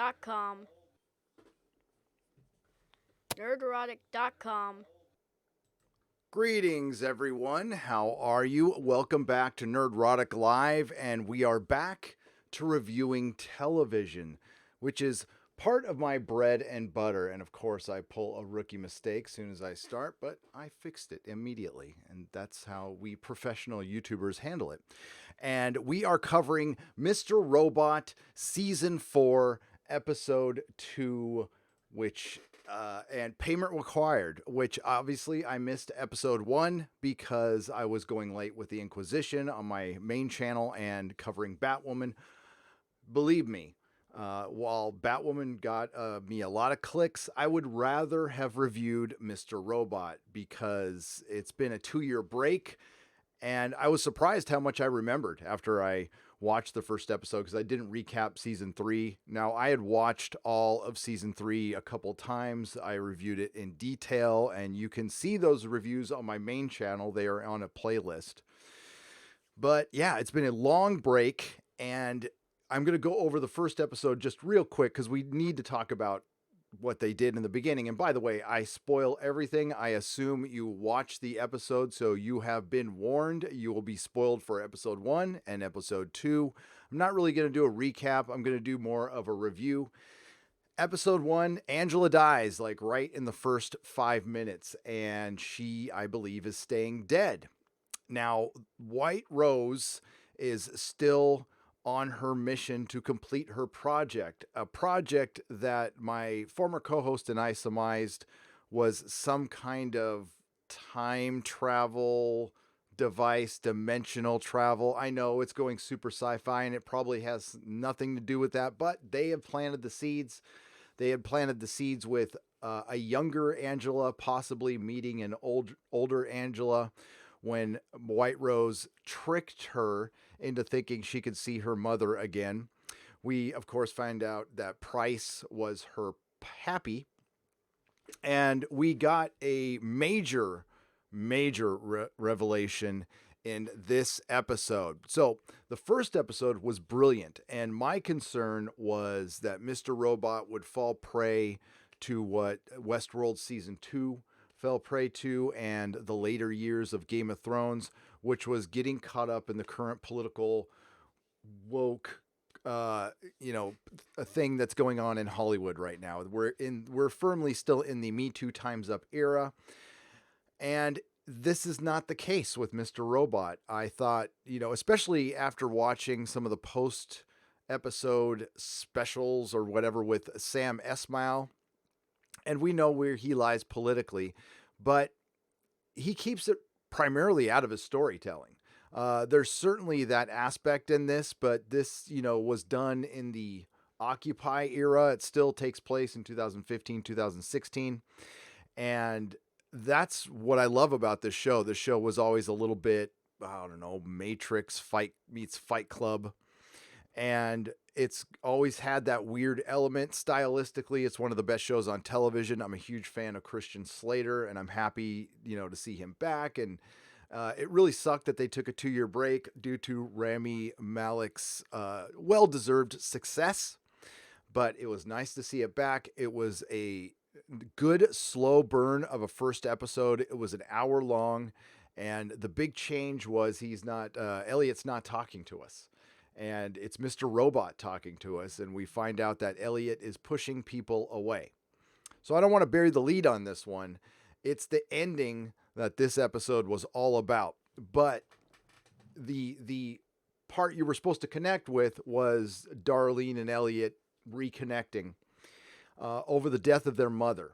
Nerderotic.com. Nerderotic.com. Greetings, everyone. How are you? Welcome back to Nerdrotic Live, and we are back to reviewing television, which is part of my bread and butter. And of course, I pull a rookie mistake as soon as I start, but I fixed it immediately. And that's how we professional YouTubers handle it. And we are covering Mr. Robot Season 4, Episode 2, which and Payment Required, which obviously I missed episode 1 because I was going late with the Inquisition on my main channel and covering Batwoman. Believe me, while Batwoman got me a lot of clicks, I would rather have reviewed Mr. Robot because it's been a 2-year break. And I was surprised how much I remembered after I watched the first episode because I didn't recap season 3. Now, I had watched all of season 3 a couple times. I reviewed it in detail, and you can see those reviews on my main channel. They are on a playlist. But yeah, it's been a long break, and I'm going to go over the first episode just real quick because we need to talk about what they did in the beginning. And by the way, I spoil everything. I assume you watch the episode, so you have been warned. You will be spoiled for episode 1 and episode 2. I'm not really going to do a recap. I'm going to do more of a review. Episode 1, Angela dies like right in the first 5 minutes, and she, I believe, is staying dead. Now, White Rose is still on her mission to complete her project, a project that my former co-host and I surmised was some kind of time travel device, dimensional travel. I know it's going super sci-fi and it probably has nothing to do with that, but they have planted the seeds. They had planted the seeds with a younger Angela possibly meeting an older Angela when White Rose tricked her into thinking she could see her mother again. We, of course, find out that Price was her happy. And we got a major revelation in this episode. So the first episode was brilliant. And my concern was that Mr. Robot would fall prey to what Westworld Season 2 fell prey to and the later years of Game of Thrones, which was getting caught up in the current political woke a thing that's going on in Hollywood right now. We're firmly still in the Me Too Time's Up era. And this is not the case with Mr. Robot. I thought, especially after watching some of the post episode specials or whatever with Sam Esmail, and we know where he lies politically, but he keeps it primarily out of his storytelling. There's certainly that aspect in this, but this, was done in the Occupy era. It still takes place in 2015, 2016. And that's what I love about this show. This show was always a little bit, I don't know, Matrix fight meets Fight Club. And it's always had that weird element stylistically. It's one of the best shows on television. I'm a huge fan of Christian Slater, and I'm happy, to see him back. And it really sucked that they took a 2-year break due to Rami Malek's well-deserved success. But it was nice to see it back. It was a good slow burn of a first episode. It was an hour long, and the big change was Elliott's not talking to us. And it's Mr. Robot talking to us, and we find out that Elliott is pushing people away. So I don't want to bury the lead on this one. It's the ending that this episode was all about. But the part you were supposed to connect with was Darlene and Elliott reconnecting over the death of their mother.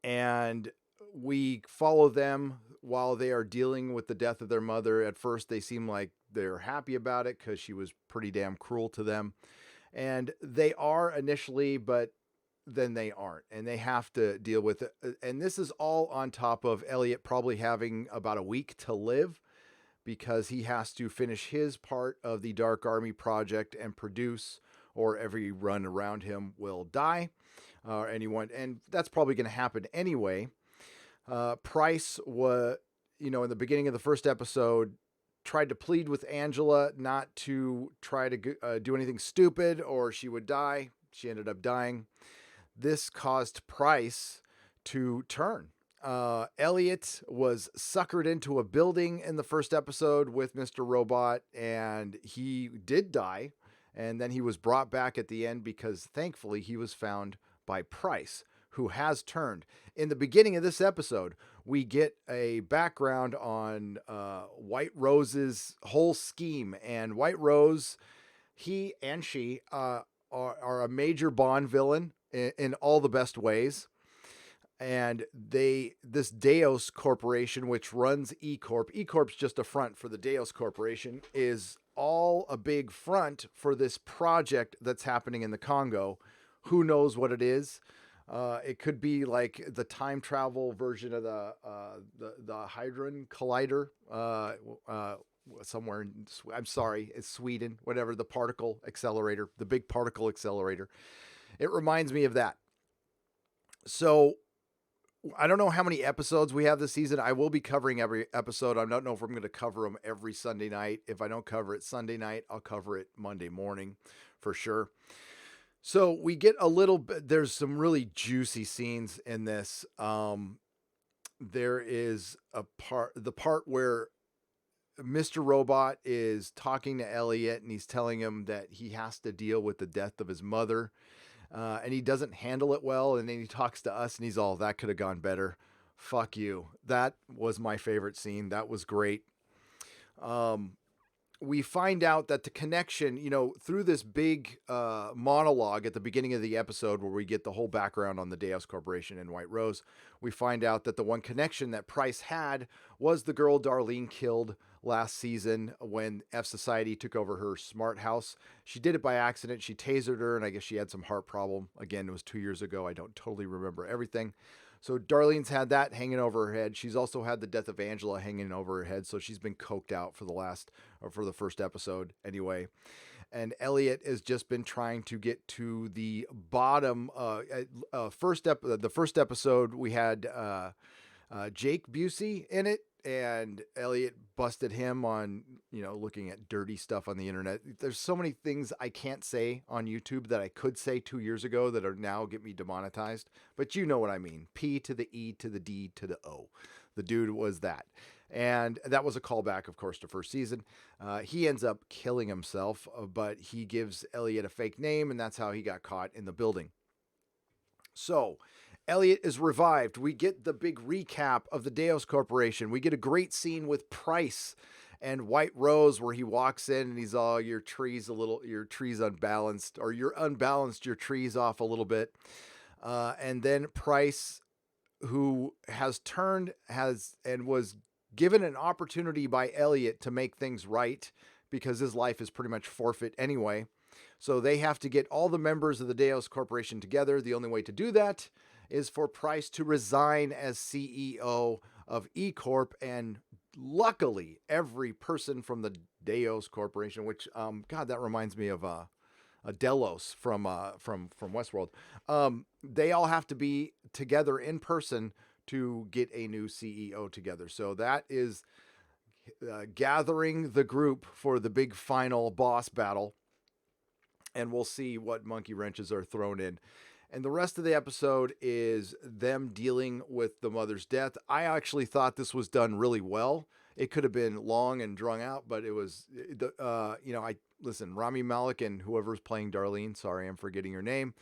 And we follow them while they are dealing with the death of their mother. At first, they seem like they're happy about it because she was pretty damn cruel to them. And they are initially, but then they aren't. And they have to deal with it. And this is all on top of Elliott probably having about a week to live because he has to finish his part of the Dark Army project and produce, or every run around him will die. And that's probably going to happen anyway. Price was, in the beginning of the first episode, tried to plead with Angela not to try to do anything stupid or she would die. She ended up dying. This caused Price to turn. Elliott was suckered into a building in the first episode with Mr. Robot, and he did die. And then he was brought back at the end because thankfully he was found by Price, who has turned. In the beginning of this episode, we get a background on White Rose's whole scheme. And White Rose, he and she are a major Bond villain in all the best ways. And this Deus Corporation, which runs E-Corp, E-Corp's just a front for the Deus Corporation, is all a big front for this project that's happening in the Congo. Who knows what it is? It could be like the time travel version of the Hadron Collider, somewhere in, I'm sorry, it's Sweden, whatever, the particle accelerator, the big particle accelerator. It reminds me of that. So I don't know how many episodes we have this season. I will be covering every episode. I don't know if I'm going to cover them every Sunday night. If I don't cover it Sunday night, I'll cover it Monday morning for sure. So we get a little bit, there's some really juicy scenes in this. There is the part where Mr. Robot is talking to Elliott and he's telling him that he has to deal with the death of his mother. And he doesn't handle it well. And then he talks to us and he's all, that could have gone better. Fuck you. That was my favorite scene. That was great. We find out that the connection, through this big monologue at the beginning of the episode where we get the whole background on the Deus Corporation and White Rose, we find out that the one connection that Price had was the girl Darlene killed last season when F Society took over her smart house. She did it by accident. She tasered her, and I guess she had some heart problem. Again, it was 2 years ago. I don't totally remember everything. So Darlene's had that hanging over her head. She's also had the death of Angela hanging over her head. So she's been coked out for the first episode anyway. And Elliott has just been trying to get to the bottom. The first episode we had Jake Busey in it, and Elliott busted him on, looking at dirty stuff on the internet. There's so many things I can't say on YouTube that I could say 2 years ago that are now get me demonetized. But you know what I mean. P to the E to the D to the O. The dude was that. And that was a callback, of course, to first season. He ends up killing himself, but he gives Elliott a fake name, and that's how he got caught in the building. So Elliott is revived. We get the big recap of the Deus Corporation. We get a great scene with Price and White Rose where he walks in and he's all, your tree's unbalanced, or you're unbalanced your tree's off a little bit. And then Price, who has turned, and was given an opportunity by Elliott to make things right because his life is pretty much forfeit anyway. So they have to get all the members of the Deus Corporation together. The only way to do that is for Price to resign as CEO of E-Corp. And luckily, every person from the Deus Corporation, which, God, that reminds me of a Delos from Westworld. They all have to be together in person to get a new CEO together. So that is gathering the group for the big final boss battle. And we'll see what monkey wrenches are thrown in. And the rest of the episode is them dealing with the mother's death. I actually thought this was done really well. It could have been long and drawn out, but it was, listen, Rami Malek and whoever's playing Darlene, sorry, I'm forgetting your name,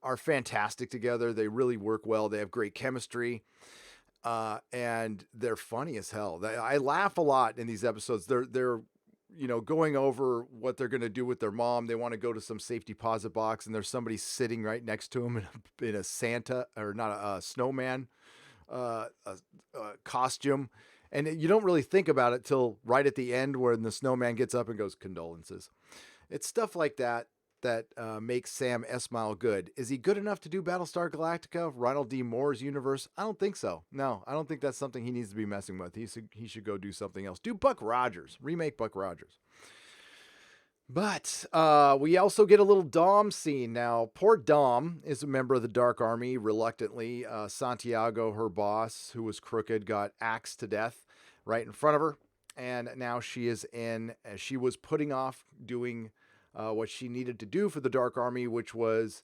are fantastic together. They really work well. They have great chemistry. And they're funny as hell. I laugh a lot in these episodes. They're going over what they're going to do with their mom. They want to go to some safety deposit box, and there's somebody sitting right next to them in a Santa, or not a snowman costume. And you don't really think about it till right at the end when the snowman gets up and goes, condolences. It's stuff like that makes Sam Esmail good. Is he good enough to do Battlestar Galactica, Ronald D. Moore's universe? I don't think so. No, I don't think that's something he needs to be messing with. He should go do something else. Do Buck Rogers. Remake Buck Rogers. But we also get a little Dom scene. Now, poor Dom is a member of the Dark Army, reluctantly. Santiago, her boss, who was crooked, got axed to death right in front of her. And now she was putting off doing what she needed to do for the Dark Army, which was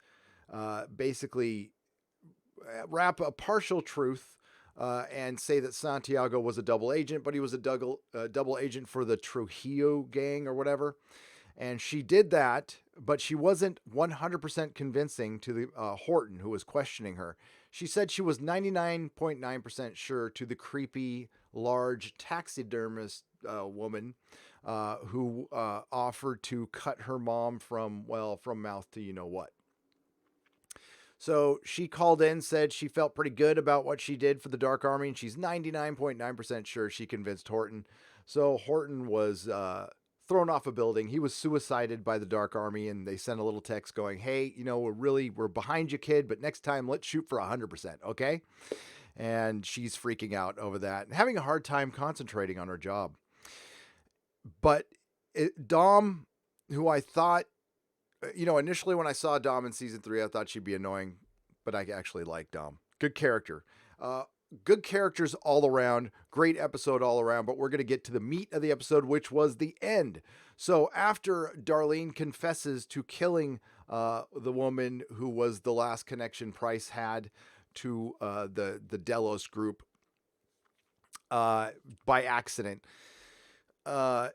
basically wrap a partial truth and say that Santiago was a double agent, but he was a double agent for the Trujillo gang or whatever. And she did that, but she wasn't 100% convincing to the Horton, who was questioning her. She said she was 99.9% sure to the creepy, large taxidermist woman who offered to cut her mom from mouth to you know what. So she called in, said she felt pretty good about what she did for the Dark Army, and she's 99.9% sure she convinced Horton. So Horton was thrown off a building. He was suicided by the Dark Army, and they sent a little text going, hey, we're behind you, kid, but next time let's shoot for 100%, okay? And she's freaking out over that and having a hard time concentrating on her job. But Dom, who I thought, initially when I saw Dom in season 3, I thought she'd be annoying, but I actually like Dom. Good character. Good characters all around. Great episode all around, but we're going to get to the meat of the episode, which was the end. So after Darlene confesses to killing the woman who was the last connection Price had to the Delos group by accident, Darlene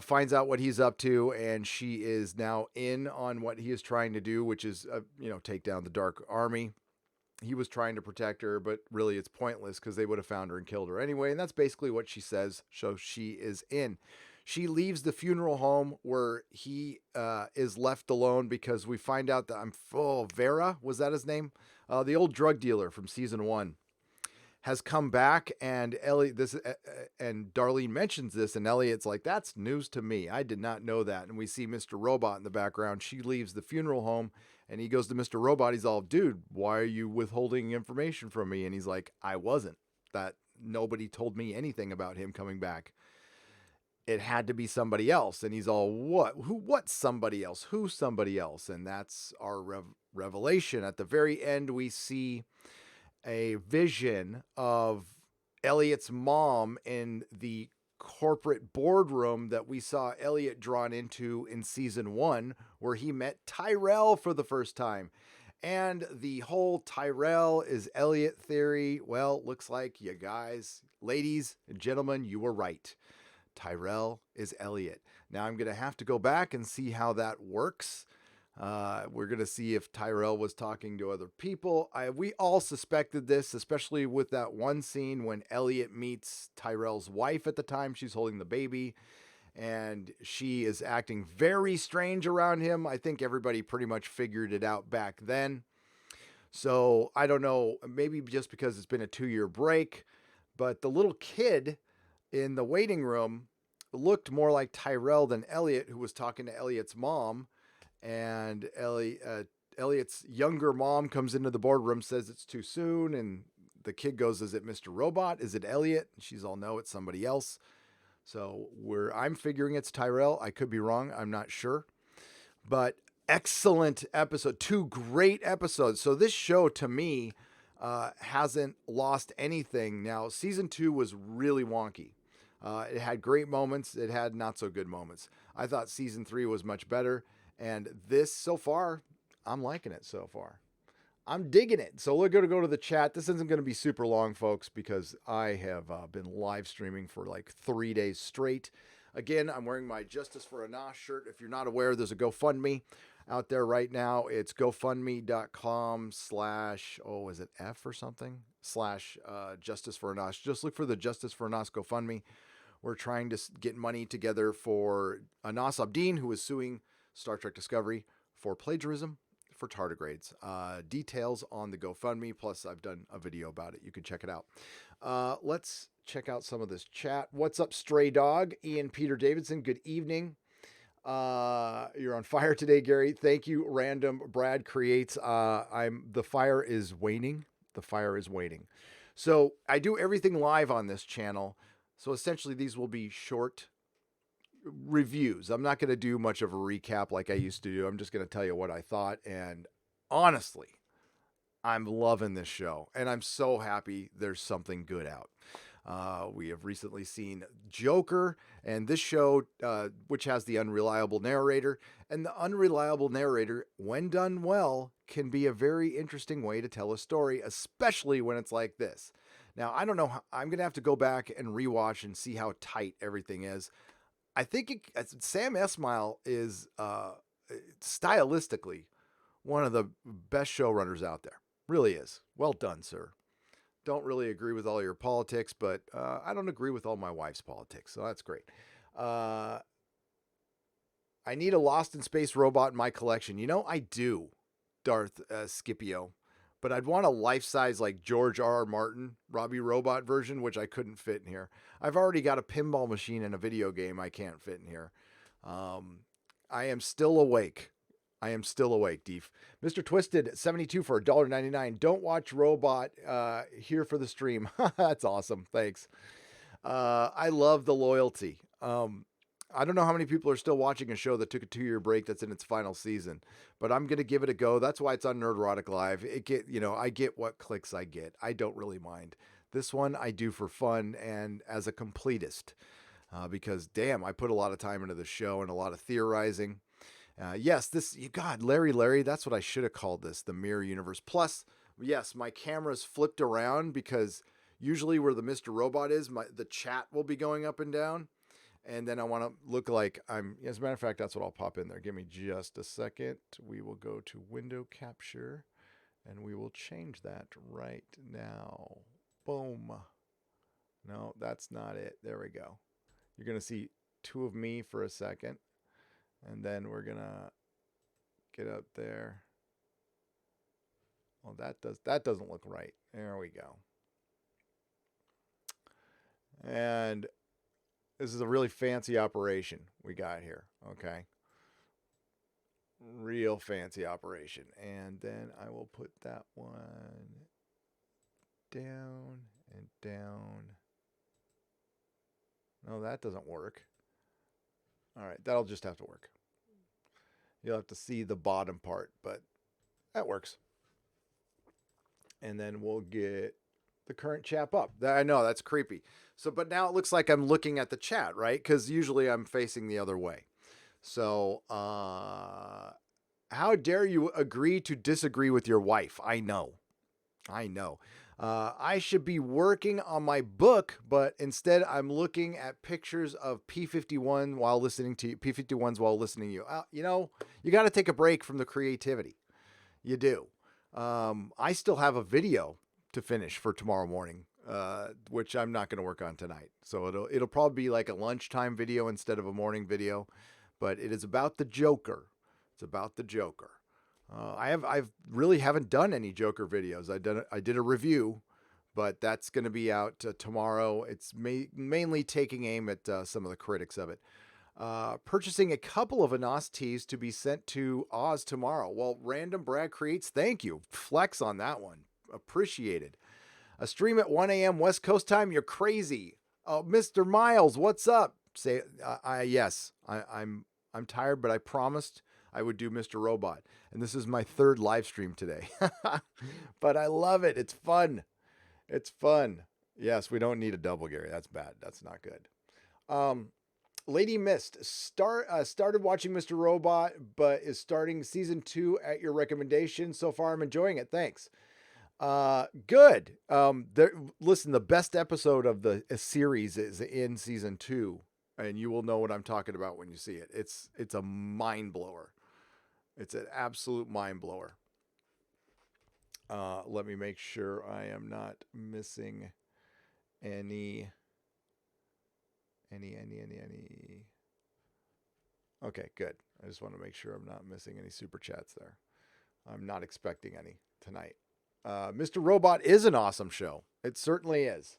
finds out what he's up to, and she is now in on what he is trying to do, which is, take down the Dark Army. He was trying to protect her, but really it's pointless because they would have found her and killed her anyway. And that's basically what she says. So she is in. She leaves the funeral home where he is left alone because we find out that Vera, was that his name? The old drug dealer from season 1. Has come back, and and Darlene mentions this, and Elliott's like, that's news to me. I did not know that. And we see Mr. Robot in the background. She leaves the funeral home, and he goes to Mr. Robot. He's all, dude, why are you withholding information from me? And he's like, I wasn't. That nobody told me anything about him coming back. It had to be somebody else. And he's all, what? What's somebody else? Who's somebody else? And that's our revelation. At the very end, we see a vision of Elliott's mom in the corporate boardroom that we saw Elliott drawn into in season 1, where he met Tyrell for the first time. And the whole Tyrell is Elliott theory, well, looks like you guys, ladies and gentlemen, you were right. Tyrell is Elliott. Now I'm going to have to go back and see how that works. We're going to see if Tyrell was talking to other people. We all suspected this, especially with that one scene when Elliott meets Tyrell's wife at the time. She's holding the baby, and she is acting very strange around him. I think everybody pretty much figured it out back then. So I don't know, maybe just because it's been a 2-year break, but the little kid in the waiting room looked more like Tyrell than Elliott, who was talking to Elliott's mom. And Elliott's younger mom comes into the boardroom, says it's too soon. And the kid goes, is it Mr. Robot? Is it Elliott? And she's all, no, it's somebody else. So I'm figuring it's Tyrell. I could be wrong. I'm not sure. But excellent episode. 2 great episodes. So this show, to me, hasn't lost anything. Now, season 2 was really wonky. It had great moments. It had not so good moments. I thought season 3 was much better. And this, so far, I'm liking it so far. I'm digging it. So we're going to go to the chat. This isn't going to be super long, folks, because I have been live streaming for like 3 days straight. Again, I'm wearing my Justice for Anas shirt. If you're not aware, there's a GoFundMe out there right now. It's gofundme.com/ is it F or something? / Justice for Anas. Just look for the Justice for Anas GoFundMe. We're trying to get money together for Anas Abdeen, who is suing Star Trek Discovery for plagiarism for tardigrades. Details on the GoFundMe, plus I've done a video about it. You can check it out. Let's check out some of this chat. What's up, Stray Dog? Ian Peter Davidson, good evening. You're on fire today, Gary. Thank you, Random Brad Creates. The fire is waning. The fire is waning. So I do everything live on this channel. So essentially these will be short reviews. I'm not going to do much of a recap like I used to do. I'm just going to tell you what I thought. And honestly, I'm loving this show, and I'm so happy there's something good out. We have recently seen Joker, and this show, which has the unreliable narrator. And the unreliable narrator, when done well, can be a very interesting way to tell a story, especially when it's like this. Now, I don't know. I'm going to have to go back and rewatch and see how tight everything is. I think Sam Esmail is stylistically one of the best showrunners out there. Really is. Well done, sir. Don't really agree with all your politics, but I don't agree with all my wife's politics, so that's great. I need a Lost in Space robot in my collection. You know, I do, Darth Scipio, but I'd want a life-size, like George R.R. Martin, Robbie Robot version, which I couldn't fit in here. I've already got a pinball machine and a video game I can't fit in here. I am still awake. Deef. Mr. Twisted, 72 for $1.99. Don't watch Robot here for the stream. That's awesome. Thanks. I love the loyalty. I don't know how many people are still watching a show that took a 2-year break that's in its final season, but I'm going to give it a go. That's why it's on Nerdrotic Live. I get what clicks I get. I don't really mind. This one I do for fun and as a completist because, damn, I put a lot of time into the show and a lot of theorizing. Yes, Larry, that's what I should have called this, the Mirror Universe. Plus, yes, my camera's flipped around because usually where the Mr. Robot is, the chat will be going up and down. And then I want to look like as a matter of fact, that's what I'll pop in there. Give me just a second. We will go to window capture and we will change that right now. Boom. No, that's not it. There we go. You're going to see two of me for a second. And then we're going to get up there. Well, that doesn't look right. There we go. And this is a really fancy operation we got here. Okay. Real fancy operation. And then I will put that one down and down. No, that doesn't work. All right, that'll just have to work. You'll have to see the bottom part, but that works. And then we'll get the current chat up. I know, that's creepy. So, but now it looks like I'm looking at the chat, right? Because usually I'm facing the other way. So, how dare you agree to disagree with your wife? I know. I should be working on my book, but instead I'm looking at pictures of P51s while listening to you. You got to take a break from the creativity. You do. I still have a video to finish for tomorrow morning, which I'm not going to work on tonight. So it'll probably be like a lunchtime video instead of a morning video, but it is about the Joker. It's about the Joker. I really haven't done any Joker videos. I did a review, but that's going to be out tomorrow. It's mainly taking aim at some of the critics of it. Purchasing a couple of Anos tees to be sent to Oz tomorrow. Well, Random Brad Creates, thank you. Flex on that one. Appreciated. A stream at 1 a.m. West Coast time. You're crazy. Mr. Miles, what's up? Yes, I'm tired, but I promised I would do Mr. Robot. And this is my third live stream today. But I love it. It's fun. Yes, we don't need a double, Gary. That's bad. That's not good. Lady Mist started watching Mr. Robot, but is starting season 2 at your recommendation. So far, I'm enjoying it. Thanks. Good. Listen, the best episode of the series is in season 2, and you will know what I'm talking about when you see it. It's a mind blower. It's an absolute mind blower. Let me make sure I am not missing any. Okay, good. I just want to make sure I'm not missing any super chats there. I'm not expecting any tonight. Mr. Robot is an awesome show. It certainly is.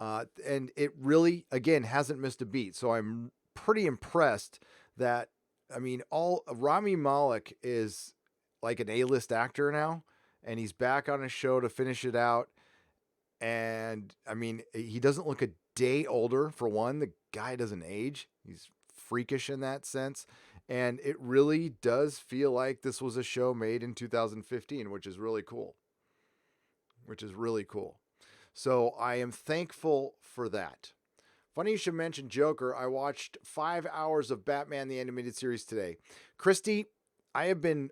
And it really, again, hasn't missed a beat. So I'm pretty impressed that, Rami Malek is like an A-list actor now, and he's back on a show to finish it out. And he doesn't look a day older. For one, the guy doesn't age. He's freakish in that sense. And it really does feel like this was a show made in 2015, which is really cool. So I am thankful for that. Funny you should mention Joker. I watched 5 hours of Batman the Animated Series today. Christy, I have been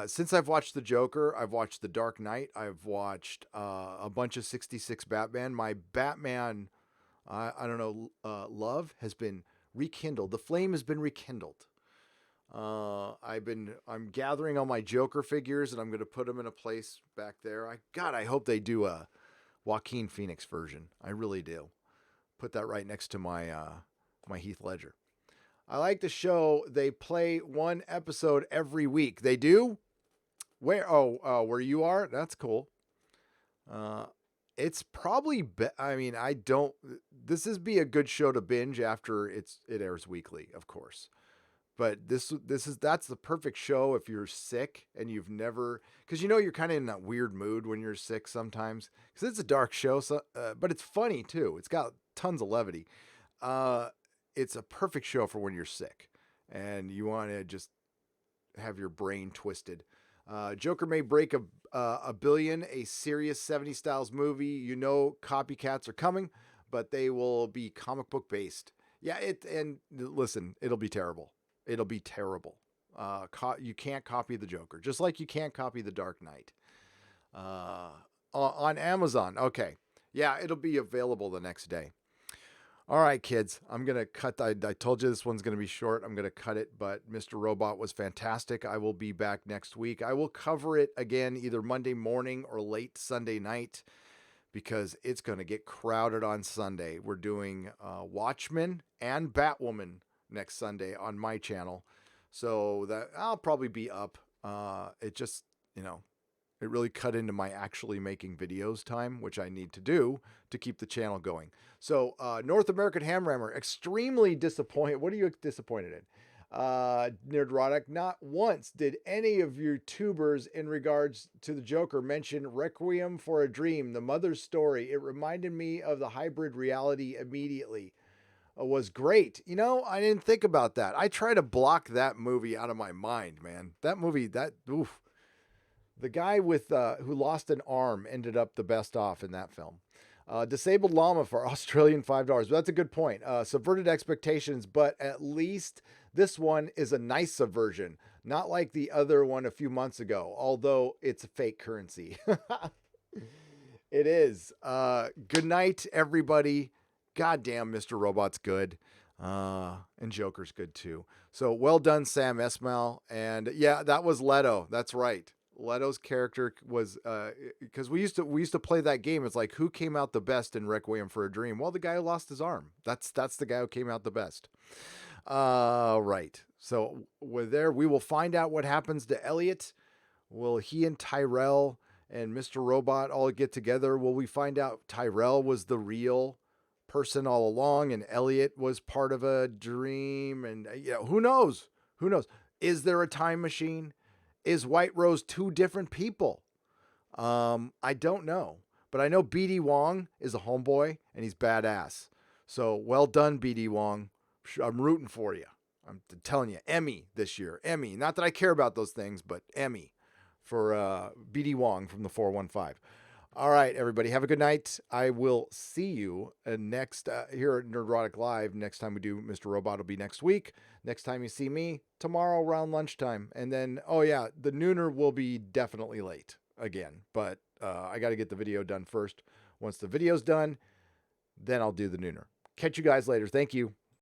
since I've watched the Joker, I've watched The Dark Knight, I've watched a bunch of 66 Batman. My Batman, I don't know, love has been rekindled. The flame has been rekindled. I'm gathering all my Joker figures, and I'm going to put them in a place back there. I hope they do a Joaquin Phoenix version. I really do. Put that right next to my my Heath Ledger. I like the show. They play one episode every week. They do? Where? Where you are? That's cool. It's probably. I don't. This is be a good show to binge after it airs weekly, of course. But that's the perfect show if you're sick and you've never, because you're kind of in that weird mood when you're sick sometimes, because it's a dark show, so but it's funny too. It's got tons of levity. It's a perfect show for when you're sick and you want to just have your brain twisted. Joker may break a billion, a serious 70s styles movie. Copycats are coming, but they will be comic book based. Yeah, and listen, it'll be terrible. It'll be terrible. You can't copy the Joker, just like you can't copy the Dark Knight. On Amazon. Okay. Yeah, it'll be available the next day. All right, kids. I'm going to cut. I told you this one's going to be short. I'm going to cut it, but Mr. Robot was fantastic. I will be back next week. I will cover it again either Monday morning or late Sunday night because it's going to get crowded on Sunday. We're doing Watchmen and Batwoman next Sunday on my channel. So that I'll probably be up. It just, it really cut into my actually making videos time, which I need to do to keep the channel going. So North American Hamrammer, extremely disappointed. What are you disappointed in? Nerdrotic, not once did any of your tubers in regards to the Joker mention Requiem for a Dream, the mother's story. It reminded me of the hybrid reality immediately. Was great. I didn't think about that. I try to block that movie out of my mind, man. That movie, oof. The guy with who lost an arm ended up the best off in that film. Disabled llama for Australian $5. That's a good point. Subverted expectations, but at least this one is a nice subversion, not like the other one a few months ago, although it's a fake currency. It is. Good night, everybody. Goddamn, Mr. Robot's good. And Joker's good too. So well done, Sam Esmail. And yeah, that was Leto. That's right. Leto's character was because we used to play that game. It's like, who came out the best in Requiem for a Dream? Well, the guy who lost his arm. That's the guy who came out the best. Right. So we're there. We will find out what happens to Elliott. Will he and Tyrell and Mr. Robot all get together? Will we find out Tyrell was the real person all along and Elliott was part of a dream? And who knows? Is there a time machine? Is White Rose two different people? I don't know, but I know BD Wong is a homeboy and he's badass. So well done, BD Wong. I'm rooting for you. I'm telling you, Emmy this year. Emmy. Not that I care about those things, but Emmy for BD Wong from the 415. All right, everybody, have a good night. I will see you next here at Nerdrotic Live. Next time we do Mr. Robot will be next week. Next time you see me, tomorrow around lunchtime. And then, the nooner will be definitely late again. But I got to get the video done first. Once the video's done, then I'll do the nooner. Catch you guys later. Thank you.